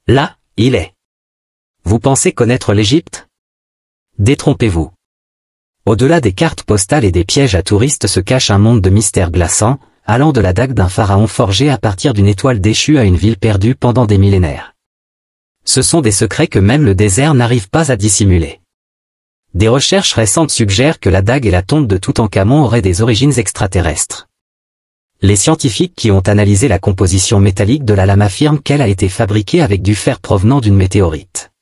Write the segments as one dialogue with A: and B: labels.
A: Là, il est. Vous pensez connaître l'Égypte? Détrompez-vous. Au-delà des cartes postales et des pièges à touristes se cache un monde de mystères glaçants, allant de la dague d'un pharaon forgé à partir d'une étoile déchue à une ville perdue pendant des millénaires. Ce sont des secrets que même le désert n'arrive pas à dissimuler. Des recherches récentes suggèrent que la dague et la tombe de Toutankhamon auraient des origines extraterrestres. Les scientifiques qui ont analysé la composition métallique de la lame affirment qu'elle a été fabriquée avec du fer provenant d'une météorite.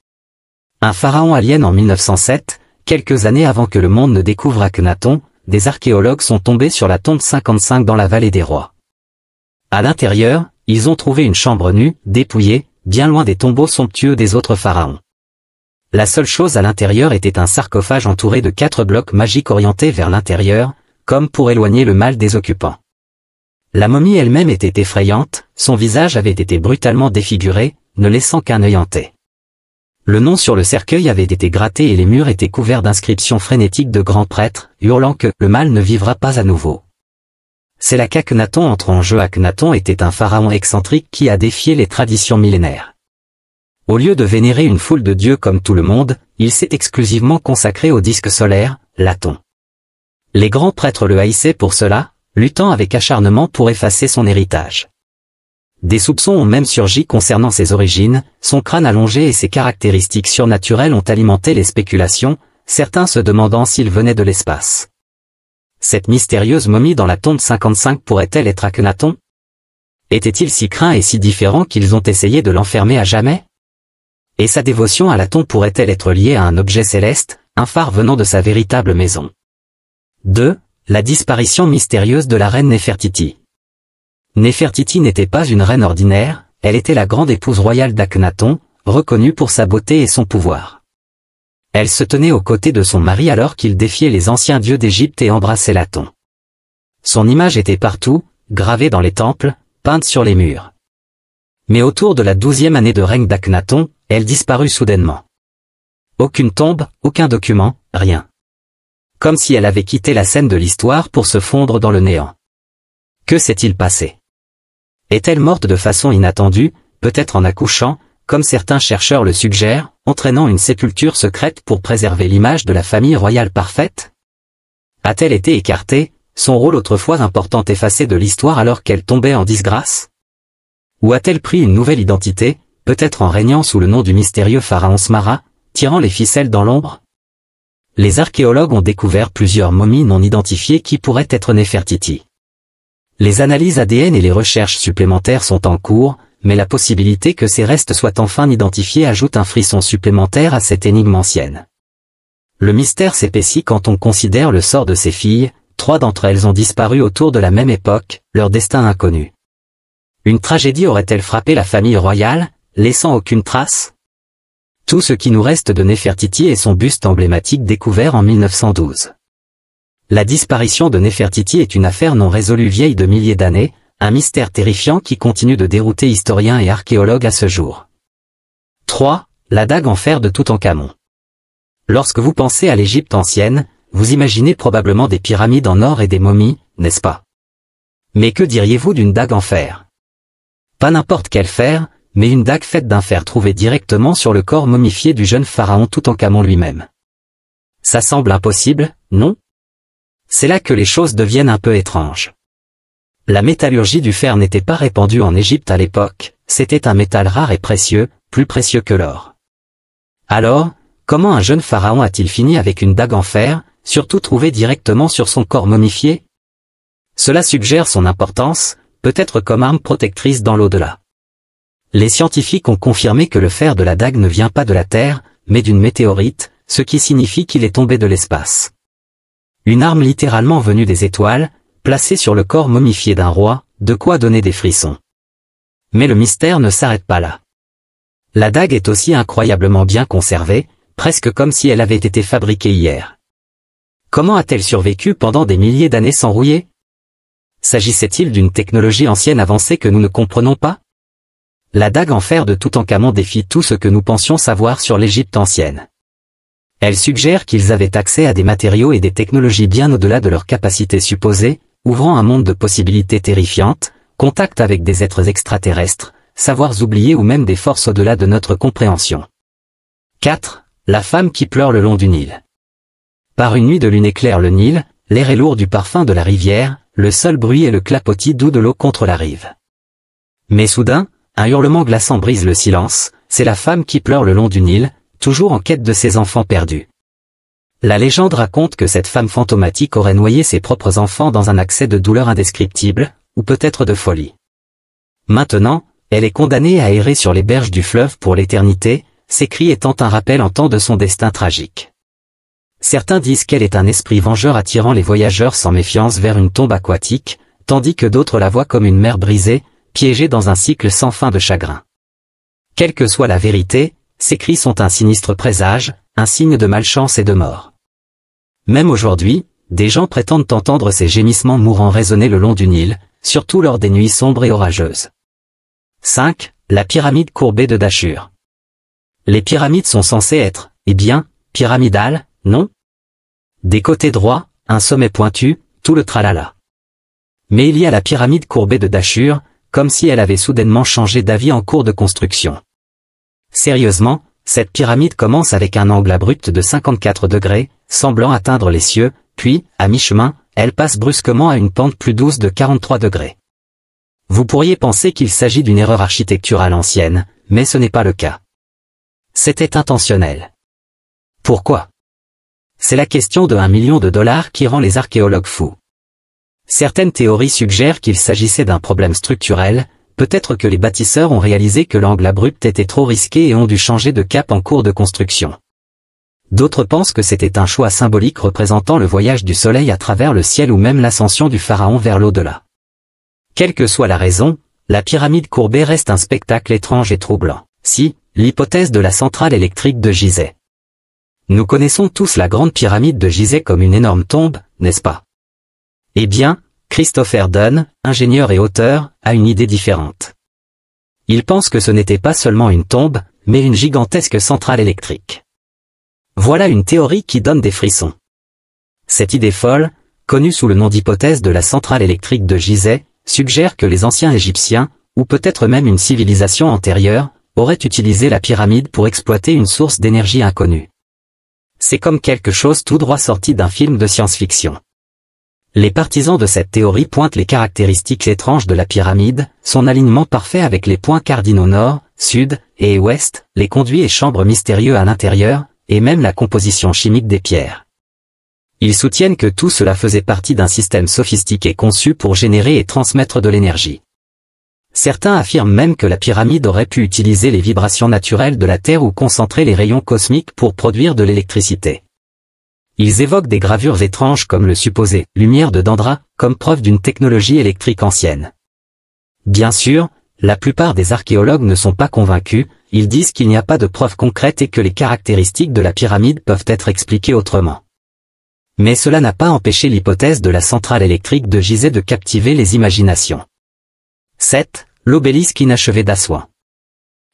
A: Un pharaon alien en 1907, quelques années avant que le monde ne découvre Akhenaton, des archéologues sont tombés sur la tombe 55 dans la vallée des rois. À l'intérieur, ils ont trouvé une chambre nue, dépouillée, bien loin des tombeaux somptueux des autres pharaons. La seule chose à l'intérieur était un sarcophage entouré de 4 blocs magiques orientés vers l'intérieur, comme pour éloigner le mal des occupants. La momie elle-même était effrayante, son visage avait été brutalement défiguré, ne laissant qu'un œil hanté. Le nom sur le cercueil avait été gratté et les murs étaient couverts d'inscriptions frénétiques de grands prêtres, hurlant que le mal ne vivra pas à nouveau. C'est là qu'Akhenaton entre en jeu. Akhenaton était un pharaon excentrique qui a défié les traditions millénaires. Au lieu de vénérer une foule de dieux comme tout le monde, il s'est exclusivement consacré au disque solaire, l'Aton. Les grands prêtres le haïssaient pour cela, luttant avec acharnement pour effacer son héritage. Des soupçons ont même surgi concernant ses origines, son crâne allongé et ses caractéristiques surnaturelles ont alimenté les spéculations, certains se demandant s'il venait de l'espace. Cette mystérieuse momie dans la tombe 55 pourrait-elle être Akhenaton? Était-il si craint et si différent qu'ils ont essayé de l'enfermer à jamais? Et sa dévotion à la tombe pourrait-elle être liée à un objet céleste, un phare venant de sa véritable maison? 2. La disparition mystérieuse de la reine Néfertiti. Néfertiti n'était pas une reine ordinaire, elle était la grande épouse royale d'Akhenaton, reconnue pour sa beauté et son pouvoir. Elle se tenait aux côtés de son mari alors qu'il défiait les anciens dieux d'Égypte et embrassait l'Aton. Son image était partout, gravée dans les temples, peinte sur les murs. Mais autour de la 12e année de règne d'Akhenaton, elle disparut soudainement. Aucune tombe, aucun document, rien. Comme si elle avait quitté la scène de l'histoire pour se fondre dans le néant. Que s'est-il passé? Est-elle morte de façon inattendue, peut-être en accouchant, comme certains chercheurs le suggèrent, entraînant une sépulture secrète pour préserver l'image de la famille royale parfaite? A-t-elle été écartée, son rôle autrefois important effacé de l'histoire alors qu'elle tombait en disgrâce? Ou a-t-elle pris une nouvelle identité, peut-être en régnant sous le nom du mystérieux pharaon Smara, tirant les ficelles dans l'ombre? Les archéologues ont découvert plusieurs momies non identifiées qui pourraient être Néfertiti. Les analyses ADN et les recherches supplémentaires sont en cours, mais la possibilité que ces restes soient enfin identifiés ajoute un frisson supplémentaire à cette énigme ancienne. Le mystère s'épaissit quand on considère le sort de ces filles, 3 d'entre elles ont disparu autour de la même époque, leur destin inconnu. Une tragédie aurait-elle frappé la famille royale, laissant aucune trace? Tout ce qui nous reste de Néfertiti est son buste emblématique découvert en 1912. La disparition de Néfertiti est une affaire non résolue vieille de milliers d'années, un mystère terrifiant qui continue de dérouter historiens et archéologues à ce jour. 3. La dague en fer de Toutankhamon. Lorsque vous pensez à l'Égypte ancienne, vous imaginez probablement des pyramides en or et des momies, n'est-ce pas? Mais que diriez-vous d'une dague en fer? Pas n'importe quel fer, mais une dague faite d'un fer trouvé directement sur le corps momifié du jeune pharaon Toutankhamon lui-même. Ça semble impossible, non? C'est là que les choses deviennent un peu étranges. La métallurgie du fer n'était pas répandue en Égypte à l'époque, c'était un métal rare et précieux, plus précieux que l'or. Alors, comment un jeune pharaon a-t-il fini avec une dague en fer, surtout trouvée directement sur son corps momifié? Cela suggère son importance, peut-être comme arme protectrice dans l'au-delà. Les scientifiques ont confirmé que le fer de la dague ne vient pas de la Terre, mais d'une météorite, ce qui signifie qu'il est tombé de l'espace. Une arme littéralement venue des étoiles, placée sur le corps momifié d'un roi, de quoi donner des frissons. Mais le mystère ne s'arrête pas là. La dague est aussi incroyablement bien conservée, presque comme si elle avait été fabriquée hier. Comment a-t-elle survécu pendant des milliers d'années sans rouiller? S'agissait-il d'une technologie ancienne avancée que nous ne comprenons pas? La dague en fer de Toutankhamon défie tout ce que nous pensions savoir sur l'Égypte ancienne. Elle suggère qu'ils avaient accès à des matériaux et des technologies bien au-delà de leurs capacités supposées, ouvrant un monde de possibilités terrifiantes, contact avec des êtres extraterrestres, savoirs oubliés ou même des forces au-delà de notre compréhension. 4. La femme qui pleure le long du Nil. Par une nuit de lune éclaire le Nil, l'air est lourd du parfum de la rivière, le seul bruit est le clapotis doux de l'eau contre la rive. Mais soudain, un hurlement glaçant brise le silence, c'est la femme qui pleure le long du Nil, toujours en quête de ses enfants perdus. La légende raconte que cette femme fantomatique aurait noyé ses propres enfants dans un accès de douleur indescriptible, ou peut-être de folie. Maintenant, elle est condamnée à errer sur les berges du fleuve pour l'éternité, ses cris étant un rappel en temps de son destin tragique. Certains disent qu'elle est un esprit vengeur attirant les voyageurs sans méfiance vers une tombe aquatique, tandis que d'autres la voient comme une mer brisée, piégée dans un cycle sans fin de chagrin. Quelle que soit la vérité, ces cris sont un sinistre présage, un signe de malchance et de mort. Même aujourd'hui, des gens prétendent entendre ces gémissements mourants résonner le long du Nil, surtout lors des nuits sombres et orageuses. 5. La pyramide courbée de Dashur. Les pyramides sont censées être, pyramidales, non? Des côtés droits, un sommet pointu, tout le tralala. Mais il y a la pyramide courbée de Dashur, comme si elle avait soudainement changé d'avis en cours de construction. Sérieusement, cette pyramide commence avec un angle abrupt de 54 degrés, semblant atteindre les cieux, puis, à mi-chemin, elle passe brusquement à une pente plus douce de 43 degrés. Vous pourriez penser qu'il s'agit d'une erreur architecturale ancienne, mais ce n'est pas le cas. C'était intentionnel. Pourquoi? C'est la question de $1 million qui rend les archéologues fous. Certaines théories suggèrent qu'il s'agissait d'un problème structurel, peut-être que les bâtisseurs ont réalisé que l'angle abrupt était trop risqué et ont dû changer de cap en cours de construction. D'autres pensent que c'était un choix symbolique représentant le voyage du soleil à travers le ciel ou même l'ascension du pharaon vers l'au-delà. Quelle que soit la raison, la pyramide courbée reste un spectacle étrange et troublant. Si, l'hypothèse de la centrale électrique de Gizeh. Nous connaissons tous la grande pyramide de Gizeh comme une énorme tombe, n'est-ce pas? Eh bien, Christopher Dunn, ingénieur et auteur, a une idée différente. Il pense que ce n'était pas seulement une tombe, mais une gigantesque centrale électrique. Voilà une théorie qui donne des frissons. Cette idée folle, connue sous le nom d'hypothèse de la centrale électrique de Gizeh, suggère que les anciens Égyptiens, ou peut-être même une civilisation antérieure, auraient utilisé la pyramide pour exploiter une source d'énergie inconnue. C'est comme quelque chose tout droit sorti d'un film de science-fiction. Les partisans de cette théorie pointent les caractéristiques étranges de la pyramide, son alignement parfait avec les points cardinaux nord, sud et ouest, les conduits et chambres mystérieux à l'intérieur, et même la composition chimique des pierres. Ils soutiennent que tout cela faisait partie d'un système sophistiqué conçu pour générer et transmettre de l'énergie. Certains affirment même que la pyramide aurait pu utiliser les vibrations naturelles de la Terre ou concentrer les rayons cosmiques pour produire de l'électricité. Ils évoquent des gravures étranges comme le supposé « lumière de Dendra » comme preuve d'une technologie électrique ancienne. Bien sûr, la plupart des archéologues ne sont pas convaincus, ils disent qu'il n'y a pas de preuves concrètes et que les caractéristiques de la pyramide peuvent être expliquées autrement. Mais cela n'a pas empêché l'hypothèse de la centrale électrique de Gizeh de captiver les imaginations. 7. L'obélisque inachevé d'Assouan.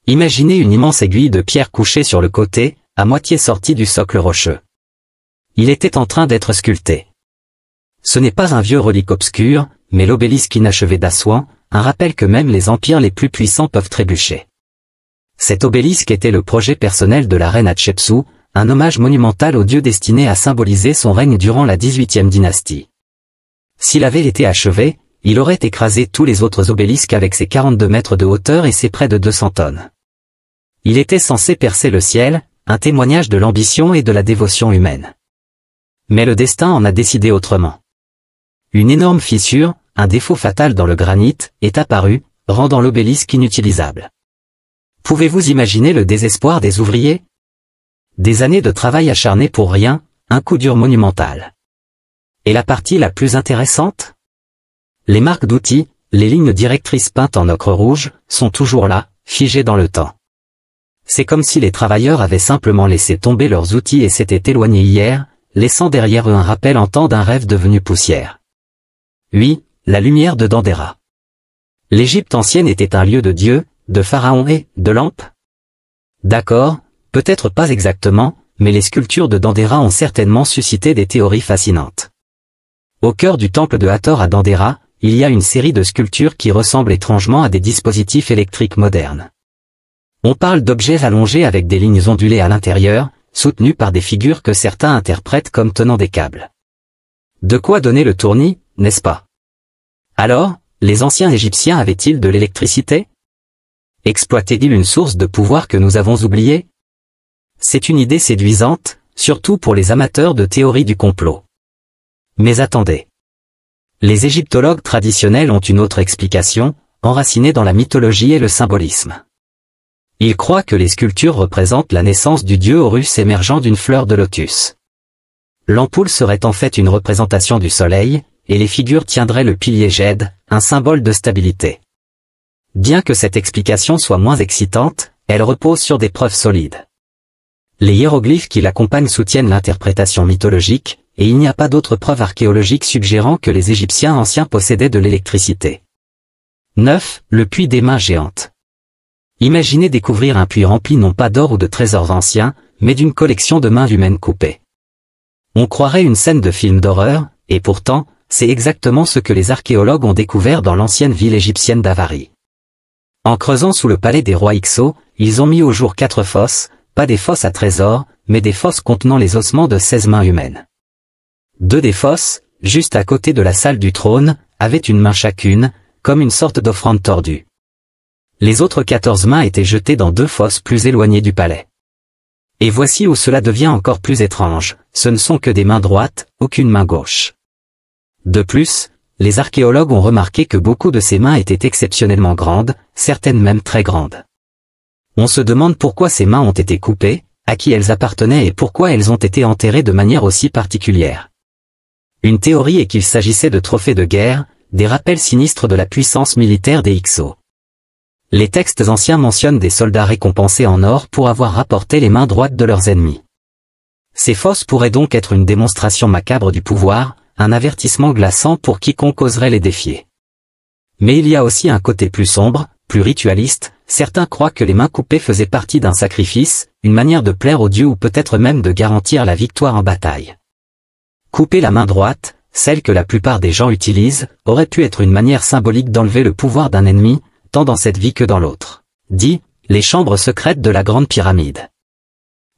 A: Imaginez une immense aiguille de pierre couchée sur le côté, à moitié sortie du socle rocheux. Il était en train d'être sculpté. Ce n'est pas un vieux relique obscur, mais l'obélisque inachevé d'Assouan, un rappel que même les empires les plus puissants peuvent trébucher. Cet obélisque était le projet personnel de la reine Hatshepsut, un hommage monumental au dieu destiné à symboliser son règne durant la 18e dynastie. S'il avait été achevé, il aurait écrasé tous les autres obélisques avec ses 42 mètres de hauteur et ses près de 200 tonnes. Il était censé percer le ciel, un témoignage de l'ambition et de la dévotion humaine. Mais le destin en a décidé autrement. Une énorme fissure, un défaut fatal dans le granit, est apparu, rendant l'obélisque inutilisable. Pouvez-vous imaginer le désespoir des ouvriers? Des années de travail acharné pour rien, un coup dur monumental. Et la partie la plus intéressante? Les marques d'outils, les lignes directrices peintes en ocre rouge, sont toujours là, figées dans le temps. C'est comme si les travailleurs avaient simplement laissé tomber leurs outils et s'étaient éloignés hier, laissant derrière eux un rappel en temps d'un rêve devenu poussière. Oui, la lumière de Dendera. L'Égypte ancienne était un lieu de dieux, de pharaons et de lampes? D'accord, peut-être pas exactement, mais les sculptures de Dendera ont certainement suscité des théories fascinantes. Au cœur du temple de Hathor à Dendera, il y a une série de sculptures qui ressemblent étrangement à des dispositifs électriques modernes. On parle d'objets allongés avec des lignes ondulées à l'intérieur, soutenus par des figures que certains interprètent comme tenant des câbles. De quoi donner le tournis, n'est-ce pas? Alors, les anciens Égyptiens avaient-ils de l'électricité? Exploitaient-ils une source de pouvoir que nous avons oubliée? C'est une idée séduisante, surtout pour les amateurs de théorie du complot. Mais attendez. Les égyptologues traditionnels ont une autre explication, enracinée dans la mythologie et le symbolisme. Ils croient que les sculptures représentent la naissance du dieu Horus émergeant d'une fleur de lotus. L'ampoule serait en fait une représentation du soleil, et les figures tiendraient le pilier Ged, un symbole de stabilité. Bien que cette explication soit moins excitante, elle repose sur des preuves solides. Les hiéroglyphes qui l'accompagnent soutiennent l'interprétation mythologique, et il n'y a pas d'autres preuves archéologiques suggérant que les Égyptiens anciens possédaient de l'électricité. 9. Le puits des mains géantes. Imaginez découvrir un puits rempli non pas d'or ou de trésors anciens, mais d'une collection de mains humaines coupées. On croirait une scène de film d'horreur, et pourtant, c'est exactement ce que les archéologues ont découvert dans l'ancienne ville égyptienne d'Avari. En creusant sous le palais des rois Ixo, ils ont mis au jour 4 fosses, pas des fosses à trésors, mais des fosses contenant les ossements de 16 mains humaines. 2 des fosses, juste à côté de la salle du trône, avaient une main chacune, comme une sorte d'offrande tordue. Les autres 14 mains étaient jetées dans 2 fosses plus éloignées du palais. Et voici où cela devient encore plus étrange, ce ne sont que des mains droites, aucune main gauche. De plus, les archéologues ont remarqué que beaucoup de ces mains étaient exceptionnellement grandes, certaines même très grandes. On se demande pourquoi ces mains ont été coupées, à qui elles appartenaient et pourquoi elles ont été enterrées de manière aussi particulière. Une théorie est qu'il s'agissait de trophées de guerre, des rappels sinistres de la puissance militaire des Hyksos. Les textes anciens mentionnent des soldats récompensés en or pour avoir rapporté les mains droites de leurs ennemis. Ces fosses pourraient donc être une démonstration macabre du pouvoir, un avertissement glaçant pour quiconque oserait les défier. Mais il y a aussi un côté plus sombre, plus ritualiste, certains croient que les mains coupées faisaient partie d'un sacrifice, une manière de plaire aux dieux ou peut-être même de garantir la victoire en bataille. Couper la main droite, celle que la plupart des gens utilisent, aurait pu être une manière symbolique d'enlever le pouvoir d'un ennemi, tant dans cette vie que dans l'autre. 10. Les chambres secrètes de la Grande Pyramide.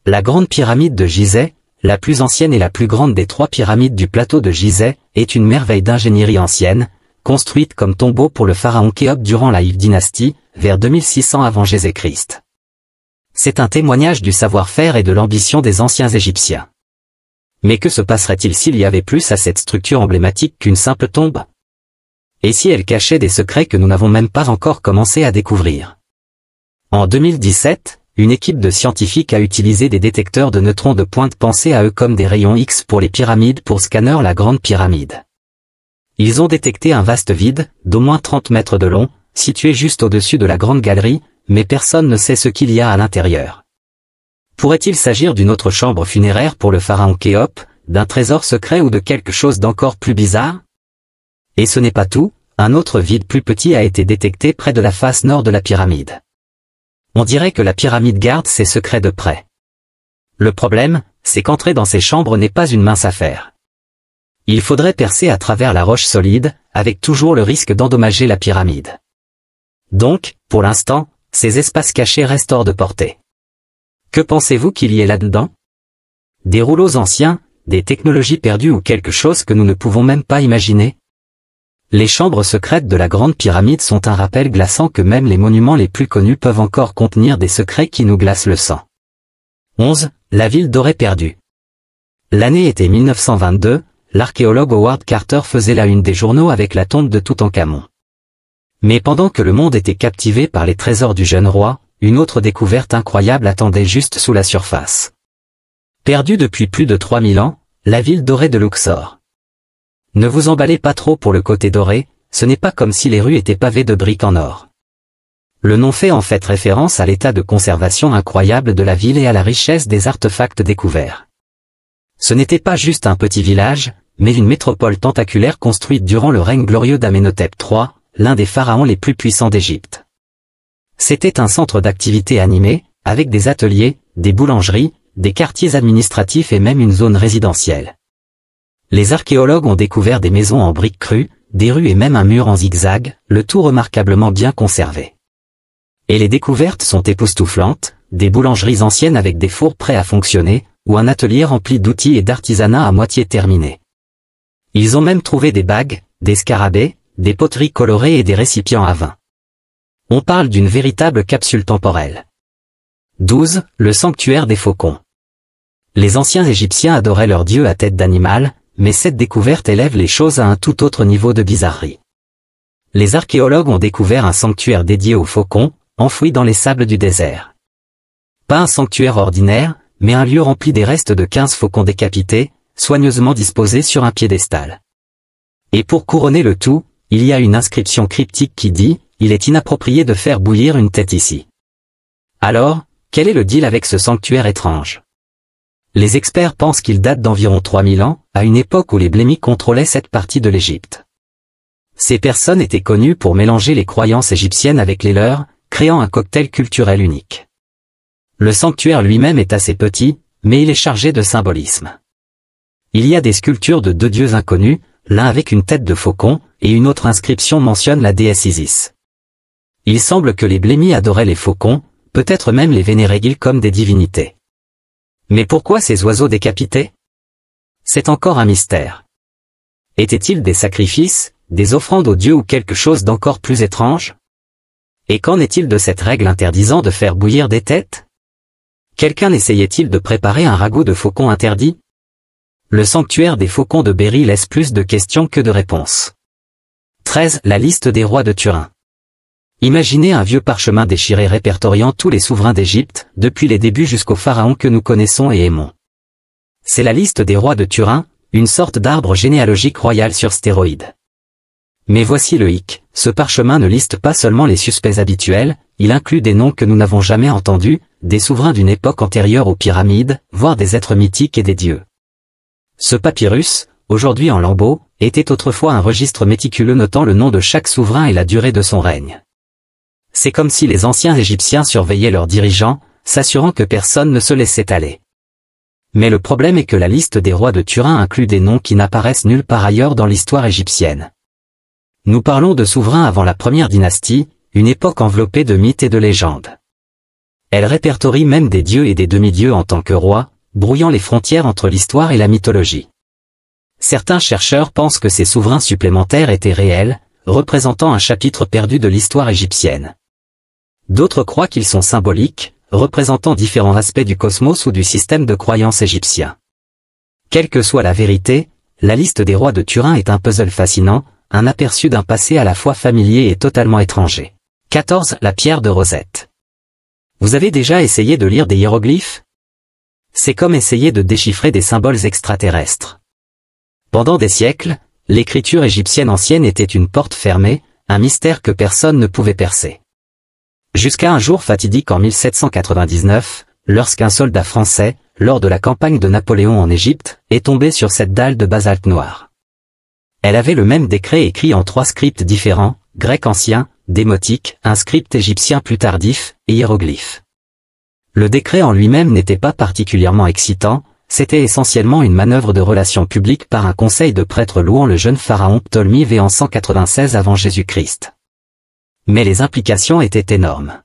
A: La Grande Pyramide de Gizeh, la plus ancienne et la plus grande des 3 pyramides du plateau de Gizeh, est une merveille d'ingénierie ancienne, construite comme tombeau pour le pharaon Khéops durant la Hive dynastie, vers 2600 avant Jésus-Christ. C'est un témoignage du savoir-faire et de l'ambition des anciens Égyptiens. Mais que se passerait-il s'il y avait plus à cette structure emblématique qu'une simple tombe? Et si elle cachait des secrets que nous n'avons même pas encore commencé à découvrir? En 2017, une équipe de scientifiques a utilisé des détecteurs de neutrons de pointe pensés à eux comme des rayons X pour les pyramides pour scanner la Grande Pyramide. Ils ont détecté un vaste vide, d'au moins 30 mètres de long, situé juste au-dessus de la Grande Galerie, mais personne ne sait ce qu'il y a à l'intérieur. Pourrait-il s'agir d'une autre chambre funéraire pour le pharaon Khéops, d'un trésor secret ou de quelque chose d'encore plus bizarre? Et ce n'est pas tout, un autre vide plus petit a été détecté près de la face nord de la pyramide. On dirait que la pyramide garde ses secrets de près. Le problème, c'est qu'entrer dans ces chambres n'est pas une mince affaire. Il faudrait percer à travers la roche solide, avec toujours le risque d'endommager la pyramide. Donc, pour l'instant, ces espaces cachés restent hors de portée. Que pensez-vous qu'il y ait là-dedans? Des rouleaux anciens, des technologies perdues ou quelque chose que nous ne pouvons même pas imaginer? Les chambres secrètes de la Grande Pyramide sont un rappel glaçant que même les monuments les plus connus peuvent encore contenir des secrets qui nous glacent le sang. 11. La ville dorée perdue. L'année était 1922, l'archéologue Howard Carter faisait la une des journaux avec la tombe de Toutankhamon. Mais pendant que le monde était captivé par les trésors du jeune roi, une autre découverte incroyable attendait juste sous la surface. Perdue depuis plus de 3000 ans, la ville dorée de Luxor. Ne vous emballez pas trop pour le côté doré, ce n'est pas comme si les rues étaient pavées de briques en or. Le nom fait en fait référence à l'état de conservation incroyable de la ville et à la richesse des artefacts découverts. Ce n'était pas juste un petit village, mais une métropole tentaculaire construite durant le règne glorieux d'Amenhotep III, l'un des pharaons les plus puissants d'Égypte. C'était un centre d'activité animé, avec des ateliers, des boulangeries, des quartiers administratifs et même une zone résidentielle. Les archéologues ont découvert des maisons en briques crues, des rues et même un mur en zigzag, le tout remarquablement bien conservé. Et les découvertes sont époustouflantes, des boulangeries anciennes avec des fours prêts à fonctionner, ou un atelier rempli d'outils et d'artisanat à moitié terminé. Ils ont même trouvé des bagues, des scarabées, des poteries colorées et des récipients à vin. On parle d'une véritable capsule temporelle. 12. Le sanctuaire des faucons. Les anciens Égyptiens adoraient leur dieu à tête d'animal, mais cette découverte élève les choses à un tout autre niveau de bizarrerie. Les archéologues ont découvert un sanctuaire dédié aux faucons, enfoui dans les sables du désert. Pas un sanctuaire ordinaire, mais un lieu rempli des restes de 15 faucons décapités, soigneusement disposés sur un piédestal. Et pour couronner le tout, il y a une inscription cryptique qui dit « Il est inapproprié de faire bouillir une tête ici ». Alors, quel est le deal avec ce sanctuaire étrange? Les experts pensent qu'il date d'environ 3000 ans, à une époque où les Blémites contrôlaient cette partie de l'Égypte. Ces personnes étaient connues pour mélanger les croyances égyptiennes avec les leurs, créant un cocktail culturel unique. Le sanctuaire lui-même est assez petit, mais il est chargé de symbolisme. Il y a des sculptures de 2 dieux inconnus, l'un avec une tête de faucon, et une autre inscription mentionne la déesse Isis. Il semble que les Blémites adoraient les faucons, peut-être même les vénéraient-ils comme des divinités. Mais pourquoi ces oiseaux décapités? C'est encore un mystère. Étaient-ils des sacrifices, des offrandes aux dieux ou quelque chose d'encore plus étrange? Et qu'en est-il de cette règle interdisant de faire bouillir des têtes? Quelqu'un essayait-il de préparer un ragoût de faucons interdit? Le sanctuaire des faucons de Berry laisse plus de questions que de réponses. 13. La liste des rois de Turin. Imaginez un vieux parchemin déchiré répertoriant tous les souverains d'Égypte, depuis les débuts jusqu'aux pharaons que nous connaissons et aimons. C'est la liste des rois de Turin, une sorte d'arbre généalogique royal sur stéroïdes. Mais voici le hic, ce parchemin ne liste pas seulement les suspects habituels, il inclut des noms que nous n'avons jamais entendus, des souverains d'une époque antérieure aux pyramides, voire des êtres mythiques et des dieux. Ce papyrus, aujourd'hui en lambeaux, était autrefois un registre méticuleux notant le nom de chaque souverain et la durée de son règne. C'est comme si les anciens Égyptiens surveillaient leurs dirigeants, s'assurant que personne ne se laissait aller. Mais le problème est que la liste des rois de Turin inclut des noms qui n'apparaissent nulle part ailleurs dans l'histoire égyptienne. Nous parlons de souverains avant la première dynastie, une époque enveloppée de mythes et de légendes. Elle répertorie même des dieux et des demi-dieux en tant que rois, brouillant les frontières entre l'histoire et la mythologie. Certains chercheurs pensent que ces souverains supplémentaires étaient réels, représentant un chapitre perdu de l'histoire égyptienne. D'autres croient qu'ils sont symboliques, représentant différents aspects du cosmos ou du système de croyances égyptien. Quelle que soit la vérité, la liste des rois de Turin est un puzzle fascinant, un aperçu d'un passé à la fois familier et totalement étranger. 14. La pierre de Rosette. Vous avez déjà essayé de lire des hiéroglyphes? C'est comme essayer de déchiffrer des symboles extraterrestres. Pendant des siècles, l'écriture égyptienne ancienne était une porte fermée, un mystère que personne ne pouvait percer. Jusqu'à un jour fatidique en 1799, lorsqu'un soldat français, lors de la campagne de Napoléon en Égypte, est tombé sur cette dalle de basalte noire. Elle avait le même décret écrit en 3 scripts différents, grec ancien, démotique, un script égyptien plus tardif, et hiéroglyphe. Le décret en lui-même n'était pas particulièrement excitant, c'était essentiellement une manœuvre de relations publiques par un conseil de prêtres louant le jeune pharaon Ptolémée V en 196 avant Jésus-Christ. Mais les implications étaient énormes.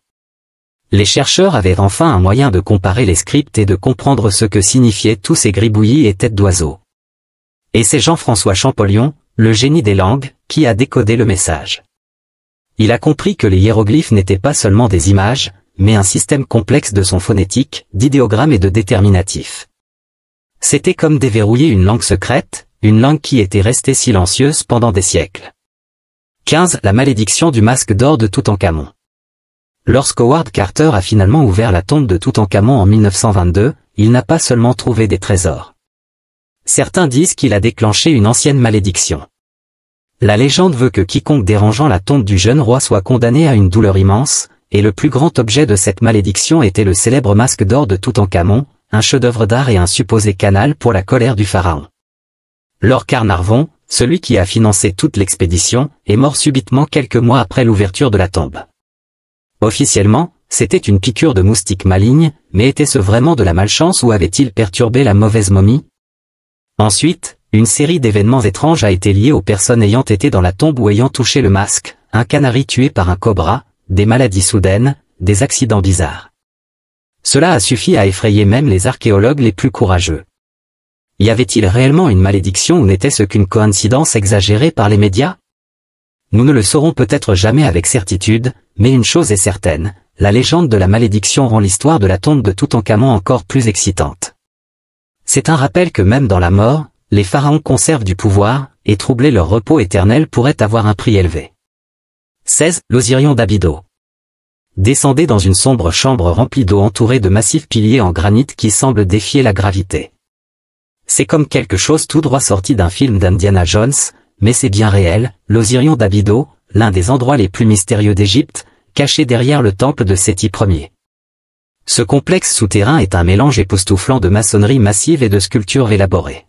A: Les chercheurs avaient enfin un moyen de comparer les scripts et de comprendre ce que signifiaient tous ces gribouillis et têtes d'oiseaux. Et c'est Jean-François Champollion, le génie des langues, qui a décodé le message. Il a compris que les hiéroglyphes n'étaient pas seulement des images, mais un système complexe de sons phonétiques, d'idéogrammes et de déterminatifs. C'était comme déverrouiller une langue secrète, une langue qui était restée silencieuse pendant des siècles. 15. La malédiction du masque d'or de Toutankhamon. Lorsqu'Howard Carter a finalement ouvert la tombe de Toutankhamon en 1922, il n'a pas seulement trouvé des trésors. Certains disent qu'il a déclenché une ancienne malédiction. La légende veut que quiconque dérangeant la tombe du jeune roi soit condamné à une douleur immense, et le plus grand objet de cette malédiction était le célèbre masque d'or de Toutankhamon, un chef-d'œuvre d'art et un supposé canal pour la colère du pharaon. Lord Carnarvon, celui qui a financé toute l'expédition, est mort subitement quelques mois après l'ouverture de la tombe. Officiellement, c'était une piqûre de moustique maligne, mais était-ce vraiment de la malchance ou avait-il perturbé la mauvaise momie? Ensuite, Une série d'événements étranges a été liée aux personnes ayant été dans la tombe ou ayant touché le masque, un canari tué par un cobra, des maladies soudaines, des accidents bizarres. Cela a suffi à effrayer même les archéologues les plus courageux. Y avait-il réellement une malédiction ou n'était-ce qu'une coïncidence exagérée par les médias? Nous ne le saurons peut-être jamais avec certitude, mais une chose est certaine, la légende de la malédiction rend l'histoire de la tombe de Toutankhamon encore plus excitante. C'est un rappel que même dans la mort, les pharaons conservent du pouvoir, et troubler leur repos éternel pourrait avoir un prix élevé. 16. L'Osirion d'Abydos. Descendez dans une sombre chambre remplie d'eau entourée de massifs piliers en granit qui semblent défier la gravité. C'est comme quelque chose tout droit sorti d'un film d'Indiana Jones, mais c'est bien réel, l'Osirion d'Abydos, l'un des endroits les plus mystérieux d'Égypte, caché derrière le temple de Séti Ier. Ce complexe souterrain est un mélange époustouflant de maçonnerie massive et de sculptures élaborées.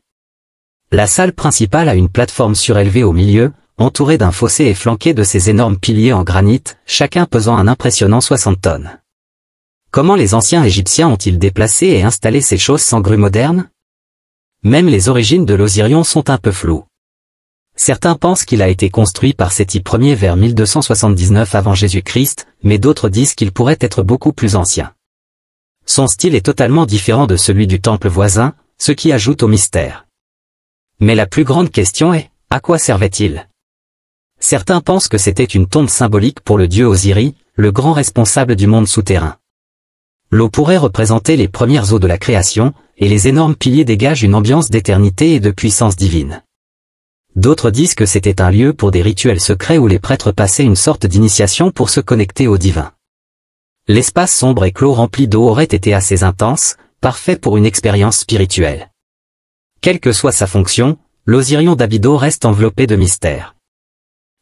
A: La salle principale a une plateforme surélevée au milieu, entourée d'un fossé et flanquée de ces énormes piliers en granit, chacun pesant un impressionnant 60 tonnes. Comment les anciens Égyptiens ont-ils déplacé et installé ces choses sans grue moderne? Même les origines de l'Osirion sont un peu floues. Certains pensent qu'il a été construit par Séti Ier vers 1279 avant Jésus-Christ, mais d'autres disent qu'il pourrait être beaucoup plus ancien. Son style est totalement différent de celui du temple voisin, ce qui ajoute au mystère. Mais la plus grande question est, à quoi servait-il? Certains pensent que c'était une tombe symbolique pour le dieu Osiris, le grand responsable du monde souterrain. L'eau pourrait représenter les premières eaux de la création, et les énormes piliers dégagent une ambiance d'éternité et de puissance divine. D'autres disent que c'était un lieu pour des rituels secrets où les prêtres passaient une sorte d'initiation pour se connecter au divin. L'espace sombre et clos rempli d'eau aurait été assez intense, parfait pour une expérience spirituelle. Quelle que soit sa fonction, l'Osirion d'Abydos reste enveloppé de mystère.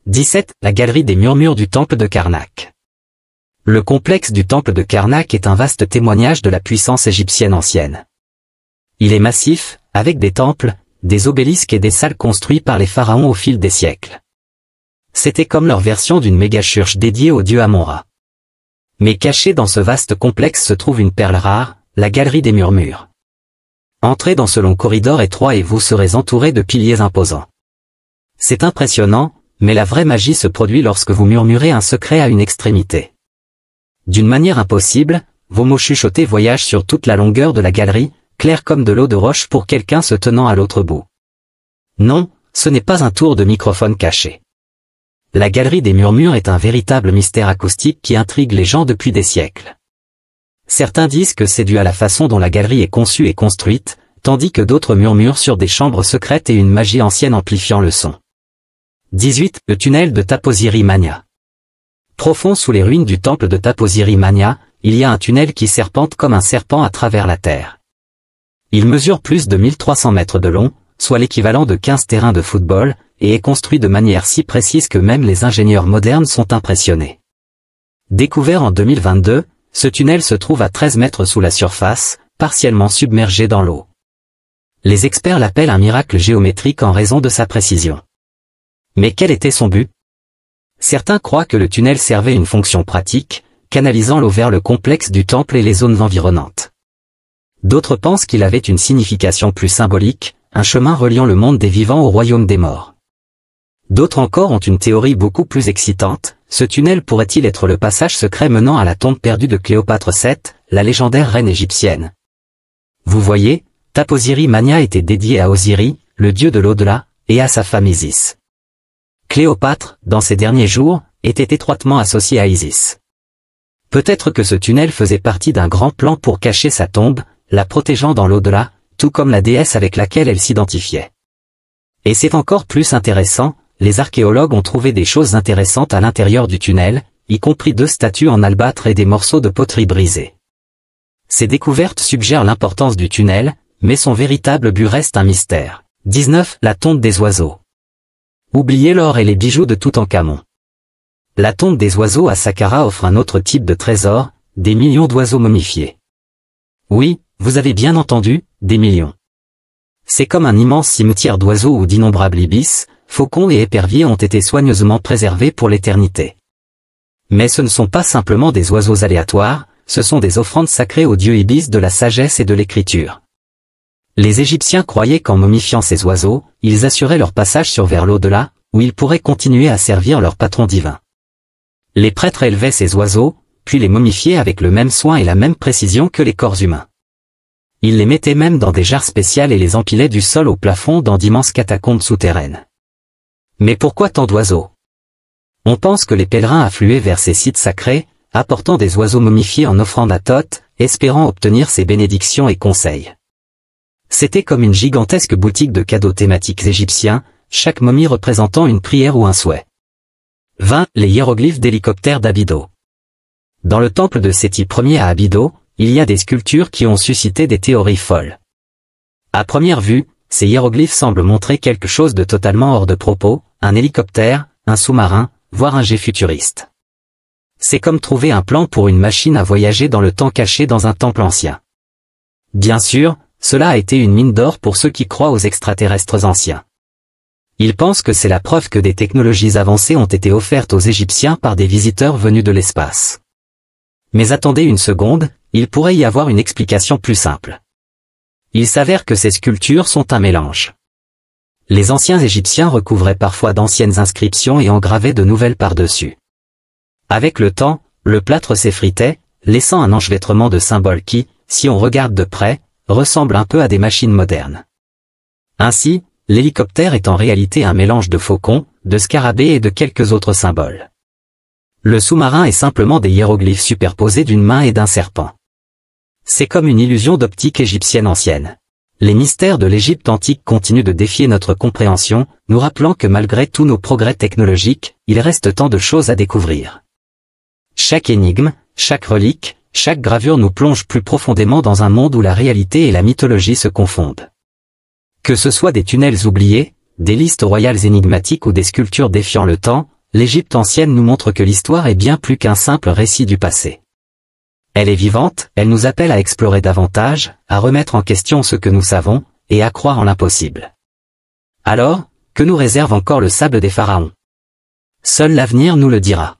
A: 17. La galerie des murmures du temple de Karnak. Le complexe du temple de Karnak est un vaste témoignage de la puissance égyptienne ancienne. Il est massif, avec des temples, des obélisques et des salles construits par les pharaons au fil des siècles. C'était comme leur version d'une méga-church dédiée au dieu Amon-Ra. Mais cachée dans ce vaste complexe se trouve une perle rare, la galerie des murmures. Entrez dans ce long corridor étroit et vous serez entouré de piliers imposants. C'est impressionnant, mais la vraie magie se produit lorsque vous murmurez un secret à une extrémité. D'une manière impossible, vos mots chuchotés voyagent sur toute la longueur de la galerie, clair comme de l'eau de roche pour quelqu'un se tenant à l'autre bout. Non, ce n'est pas un tour de microphone caché. La galerie des murmures est un véritable mystère acoustique qui intrigue les gens depuis des siècles. Certains disent que c'est dû à la façon dont la galerie est conçue et construite, tandis que d'autres murmurent sur des chambres secrètes et une magie ancienne amplifiant le son. 18. Le tunnel de Taposiri Mania. Profond sous les ruines du temple de Taposiri Mania, il y a un tunnel qui serpente comme un serpent à travers la terre. Il mesure plus de 1300 mètres de long, soit l'équivalent de 15 terrains de football, et est construit de manière si précise que même les ingénieurs modernes sont impressionnés. Découvert en 2022, ce tunnel se trouve à 13 mètres sous la surface, partiellement submergé dans l'eau. Les experts l'appellent un miracle géométrique en raison de sa précision. Mais quel était son but? Certains croient que le tunnel servait une fonction pratique, canalisant l'eau vers le complexe du temple et les zones environnantes. D'autres pensent qu'il avait une signification plus symbolique, un chemin reliant le monde des vivants au royaume des morts. D'autres encore ont une théorie beaucoup plus excitante, ce tunnel pourrait-il être le passage secret menant à la tombe perdue de Cléopâtre VII, la légendaire reine égyptienne. Vous voyez, Taposiri Mania était dédié à Osiris, le dieu de l'au-delà, et à sa femme Isis. Cléopâtre, dans ses derniers jours, était étroitement associée à Isis. Peut-être que ce tunnel faisait partie d'un grand plan pour cacher sa tombe, la protégeant dans l'au-delà, tout comme la déesse avec laquelle elle s'identifiait. Et c'est encore plus intéressant, les archéologues ont trouvé des choses intéressantes à l'intérieur du tunnel, y compris 2 statues en albâtre et des morceaux de poterie brisés. Ces découvertes suggèrent l'importance du tunnel, mais son véritable but reste un mystère. 19. La tombe des oiseaux. Oubliez l'or et les bijoux de Toutankhamon. La tombe des oiseaux à Saqqara offre un autre type de trésor, des millions d'oiseaux momifiés. Oui, vous avez bien entendu, des millions. C'est comme un immense cimetière d'oiseaux où d'innombrables ibis, faucons et éperviers ont été soigneusement préservés pour l'éternité. Mais ce ne sont pas simplement des oiseaux aléatoires, ce sont des offrandes sacrées aux dieux ibis de la sagesse et de l'écriture. Les Égyptiens croyaient qu'en momifiant ces oiseaux, ils assuraient leur passage vers l'au-delà, où ils pourraient continuer à servir leur patron divin. Les prêtres élevaient ces oiseaux, puis les momifiaient avec le même soin et la même précision que les corps humains. Ils les mettaient même dans des jarres spéciales et les empilaient du sol au plafond dans d'immenses catacombes souterraines. Mais pourquoi tant d'oiseaux? On pense que les pèlerins affluaient vers ces sites sacrés, apportant des oiseaux momifiés en offrande à Thoth, espérant obtenir ses bénédictions et conseils. C'était comme une gigantesque boutique de cadeaux thématiques égyptiens, chaque momie représentant une prière ou un souhait. 20. Les hiéroglyphes d'hélicoptères d'Abydos. Dans le temple de Séti Ier à Abydos, il y a des sculptures qui ont suscité des théories folles. À première vue, ces hiéroglyphes semblent montrer quelque chose de totalement hors de propos, un hélicoptère, un sous-marin, voire un jet futuriste. C'est comme trouver un plan pour une machine à voyager dans le temps caché dans un temple ancien. Bien sûr, cela a été une mine d'or pour ceux qui croient aux extraterrestres anciens. Ils pensent que c'est la preuve que des technologies avancées ont été offertes aux Égyptiens par des visiteurs venus de l'espace. Mais attendez une seconde, il pourrait y avoir une explication plus simple. Il s'avère que ces sculptures sont un mélange. Les anciens Égyptiens recouvraient parfois d'anciennes inscriptions et en gravaient de nouvelles par-dessus. Avec le temps, le plâtre s'effritait, laissant un enchevêtrement de symboles qui, si on regarde de près, ressemblent un peu à des machines modernes. Ainsi, l'hélicoptère est en réalité un mélange de faucons, de scarabées et de quelques autres symboles. Le sous-marin est simplement des hiéroglyphes superposés d'une main et d'un serpent. C'est comme une illusion d'optique égyptienne ancienne. Les mystères de l'Égypte antique continuent de défier notre compréhension, nous rappelant que malgré tous nos progrès technologiques, il reste tant de choses à découvrir. Chaque énigme, chaque relique, chaque gravure nous plonge plus profondément dans un monde où la réalité et la mythologie se confondent. Que ce soit des tunnels oubliés, des listes royales énigmatiques ou des sculptures défiant le temps, l'Égypte ancienne nous montre que l'histoire est bien plus qu'un simple récit du passé. Elle est vivante, elle nous appelle à explorer davantage, à remettre en question ce que nous savons, et à croire en l'impossible. Alors, que nous réserve encore le sable des pharaons? Seul l'avenir nous le dira.